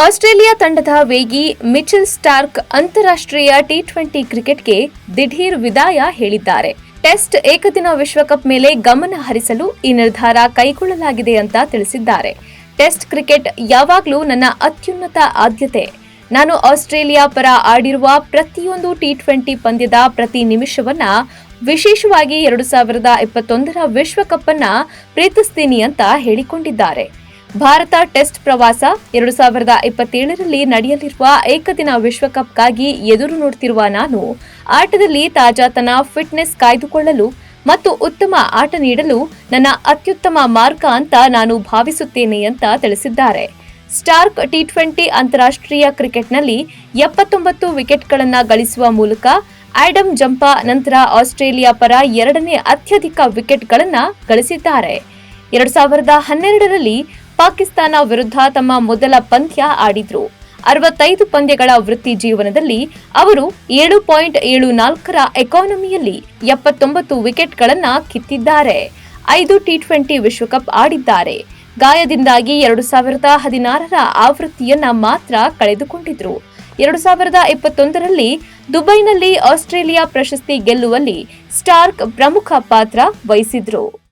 Australia ತಂಡದ ವೇಗಿ Mitchell Starc ಅಂತಾರಾಷ್ಟ್ರೀಯ ಟಿ20 ಕ್ರಿಕೆಟ್ಗೆ ದಿಢೀರ್ ವಿದಾಯ ಹೇಳಿದ್ದಾರೆ. ಟೆಸ್ಟ್ ಏಕದಿನ ವಿಶ್ವಕಪ್ ಮೇಲೆ ಗಮನ ಹರಿಸಲು ಈ ನಿರ್ಧಾರ ಕೈಗೊಳ್ಳಲಾಗಿದೆ ಅಂತ ತಿಳಿಸಿದ್ದಾರೆ. ಟೆಸ್ಟ್ ಕ್ರಿಕೆಟ್ ಯಾವಾಗಲೂ ನನ್ನ ಅತ್ಯುನ್ನತ ಆದ್ಯತೆ. ನಾನು ಆಸ್ಟ್ರೇಲಿಯಾ ಪರ ಆಡಿರುವ ಪ್ರತಿಯೊಂದು ಟಿ20 ಪಂದ್ಯದ ಪ್ರತಿ ನಿಮಿಷವನ್ನ, ವಿಶೇಷವಾಗಿ 2021ರ ವಿಶ್ವಕಪ್ ಅನ್ನ ಪ್ರೀತಿಸ್ತೀನಿ ಅಂತ ಹೇಳಿಕೊಂಡಿದ್ದಾರೆ. ಭಾರತ ಟೆಸ್ಟ್ ಪ್ರವಾಸ 2027ರಲ್ಲಿ ನಡೆಯಲಿರುವ ಏಕದಿನ ವಿಶ್ವಕಪ್ಗಾಗಿ ಎದುರು ನೋಡುತ್ತಿರುವ ನಾನು ಆಟದಲ್ಲಿ ತಾಜಾತನ, ಫಿಟ್ನೆಸ್ ಕಾಯ್ದುಕೊಳ್ಳಲು ಮತ್ತು ಉತ್ತಮ ಆಟ ನೀಡಲು ನನ್ನ ಅತ್ಯುತ್ತಮ ಮಾರ್ಗ ಅಂತ ನಾನು ಭಾವಿಸುತ್ತೇನೆ ಅಂತ ತಿಳಿಸಿದ್ದಾರೆ. ಸ್ಟಾರ್ಕ್ ಟಿ20 ಅಂತಾರಾಷ್ಟ್ರೀಯ ಕ್ರಿಕೆಟ್ನಲ್ಲಿ 79 ವಿಕೆಟ್ಗಳನ್ನು ಗಳಿಸುವ ಮೂಲಕ ಆಡಮ್ ಜಂಪಾ ನಂತರ ಆಸ್ಟ್ರೇಲಿಯಾ ಪರ ಎರಡನೇ ಅತ್ಯಧಿಕ ವಿಕೆಟ್ಗಳನ್ನು ಗಳಿಸಿದ್ದಾರೆ. 2012ರಲ್ಲಿ ಪಾಕಿಸ್ತಾನ ವಿರುದ್ಧ ತಮ್ಮ ಮೊದಲ ಪಂದ್ಯ ಆಡಿದ್ರು. 65 ಪಂದ್ಯಗಳ ವೃತ್ತಿ ಜೀವನದಲ್ಲಿ ಅವರು 7.74ರ ಎಕಾನಮಿಯಲ್ಲಿ 79 ವಿಕೆಟ್ಗಳನ್ನು ಕಿತ್ತಿದ್ದಾರೆ. 5 ಟಿ20 ವಿಶ್ವಕಪ್ ಆಡಿದ್ದಾರೆ. ಗಾಯದಿಂದಾಗಿ 2016ರ ಆವೃತ್ತಿಯನ್ನ ಮಾತ್ರ ಕಳೆದುಕೊಂಡಿದ್ರು. 2021ರಲ್ಲಿ ದುಬೈನಲ್ಲಿ ಆಸ್ಟ್ರೇಲಿಯಾ ಪ್ರಶಸ್ತಿ ಗೆಲ್ಲುವಲ್ಲಿ ಸ್ಟಾರ್ಕ್ ಪ್ರಮುಖ ಪಾತ್ರ ವಹಿಸಿದ್ರು.